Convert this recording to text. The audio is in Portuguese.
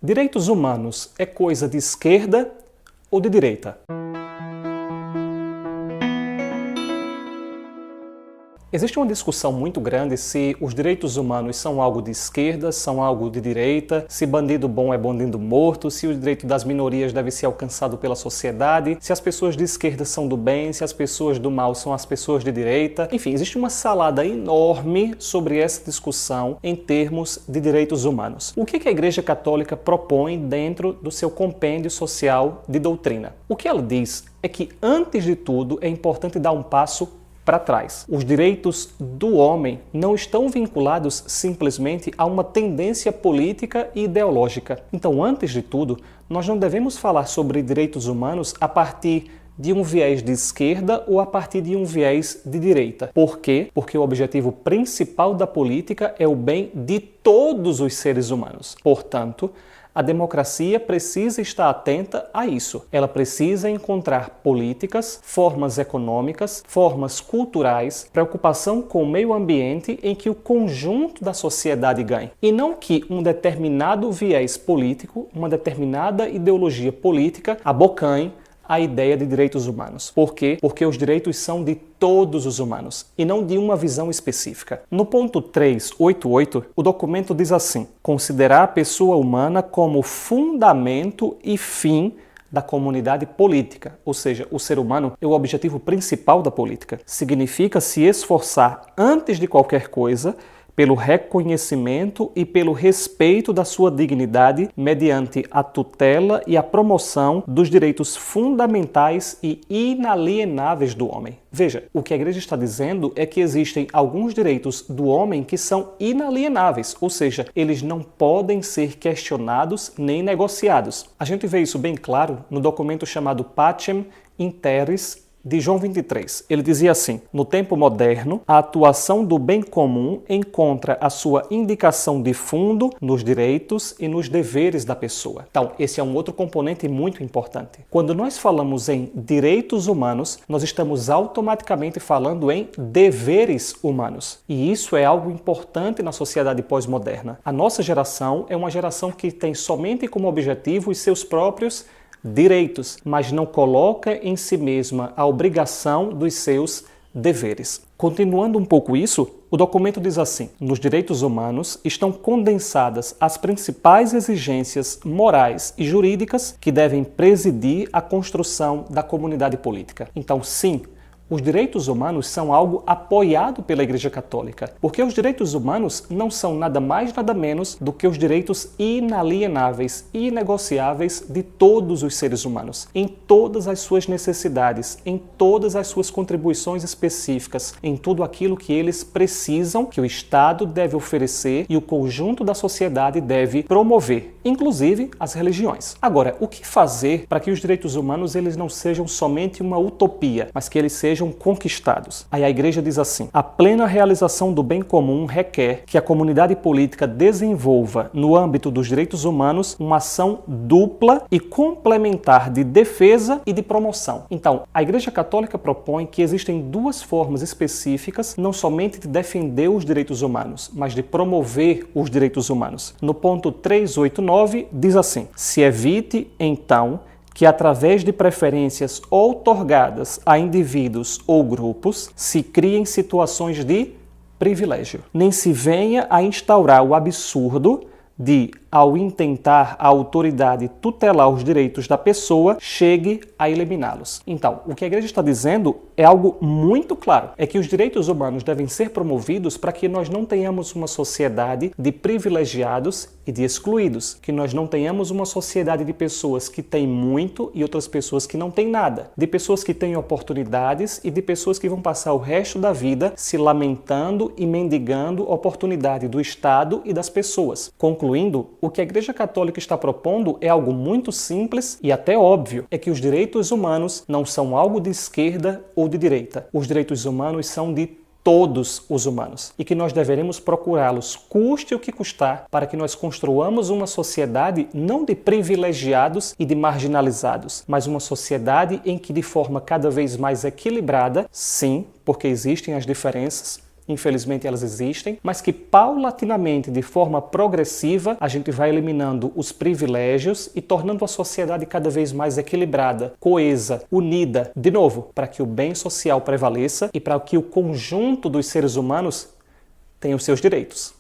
Direitos humanos é coisa de esquerda ou de direita? Existe uma discussão muito grande se os direitos humanos são algo de esquerda, são algo de direita, se bandido bom é bandido morto, se o direito das minorias deve ser alcançado pela sociedade, se as pessoas de esquerda são do bem, se as pessoas do mal são as pessoas de direita. Enfim, existe uma salada enorme sobre essa discussão em termos de direitos humanos. O que a Igreja Católica propõe dentro do seu compêndio social de doutrina? O que ela diz é que, antes de tudo, é importante dar um passo para trás. Os direitos do homem não estão vinculados simplesmente a uma tendência política e ideológica. Então, antes de tudo, nós não devemos falar sobre direitos humanos a partir de um viés de esquerda ou a partir de um viés de direita. Por quê? Porque o objetivo principal da política é o bem de todos os seres humanos. Portanto, a democracia precisa estar atenta a isso. Ela precisa encontrar políticas, formas econômicas, formas culturais, preocupação com o meio ambiente em que o conjunto da sociedade ganhe. E não que um determinado viés político, uma determinada ideologia política abocanhe a ideia de direitos humanos. Por quê? Porque os direitos são de todos os humanos e não de uma visão específica. No ponto 388, o documento diz assim: considerar a pessoa humana como fundamento e fim da comunidade política, ou seja, o ser humano é o objetivo principal da política. Significa se esforçar antes de qualquer coisa pelo reconhecimento e pelo respeito da sua dignidade mediante a tutela e a promoção dos direitos fundamentais e inalienáveis do homem. Veja, o que a Igreja está dizendo é que existem alguns direitos do homem que são inalienáveis, ou seja, eles não podem ser questionados nem negociados. A gente vê isso bem claro no documento chamado Pacem in Terris, de João 23. Ele dizia assim: no tempo moderno, a atuação do bem comum encontra a sua indicação de fundo nos direitos e nos deveres da pessoa. Então, esse é um outro componente muito importante. Quando nós falamos em direitos humanos, nós estamos automaticamente falando em deveres humanos. E isso é algo importante na sociedade pós-moderna. A nossa geração é uma geração que tem somente como objetivo os seus próprios direitos, mas não coloca em si mesma a obrigação dos seus deveres. Continuando um pouco isso, o documento diz assim: nos direitos humanos estão condensadas as principais exigências morais e jurídicas que devem presidir a construção da comunidade política. Então, sim, os direitos humanos são algo apoiado pela Igreja Católica, porque os direitos humanos não são nada mais, nada menos do que os direitos inalienáveis e inegociáveis de todos os seres humanos, em todas as suas necessidades, em todas as suas contribuições específicas, em tudo aquilo que eles precisam, que o Estado deve oferecer e o conjunto da sociedade deve promover, inclusive as religiões. Agora, o que fazer para que os direitos humanos eles não sejam somente uma utopia, mas que eles sejam conquistados? Aí a Igreja diz assim: a plena realização do bem comum requer que a comunidade política desenvolva, no âmbito dos direitos humanos, uma ação dupla e complementar de defesa e de promoção. Então, a Igreja Católica propõe que existem duas formas específicas, não somente de defender os direitos humanos, mas de promover os direitos humanos. No ponto 389, diz assim: se evite, então, que através de preferências outorgadas a indivíduos ou grupos se criem situações de privilégio. Nem se venha a instaurar o absurdo de, ao intentar a autoridade tutelar os direitos da pessoa, chegue a eliminá-los. Então, o que a Igreja está dizendo é algo muito claro, é que os direitos humanos devem ser promovidos para que nós não tenhamos uma sociedade de privilegiados e de excluídos, que nós não tenhamos uma sociedade de pessoas que têm muito e outras pessoas que não têm nada, de pessoas que têm oportunidades e de pessoas que vão passar o resto da vida se lamentando e mendigando oportunidade do Estado e das pessoas. Concluindo, o que a Igreja Católica está propondo é algo muito simples e até óbvio, é que os direitos humanos não são algo de esquerda ou de direita. Os direitos humanos são de todos os humanos e que nós deveremos procurá-los, custe o que custar, para que nós construamos uma sociedade não de privilegiados e de marginalizados, mas uma sociedade em que, de forma cada vez mais equilibrada, sim, porque existem as diferenças, infelizmente elas existem, mas que paulatinamente, de forma progressiva, a gente vai eliminando os privilégios e tornando a sociedade cada vez mais equilibrada, coesa, unida, de novo, para que o bem social prevaleça e para que o conjunto dos seres humanos tenha os seus direitos.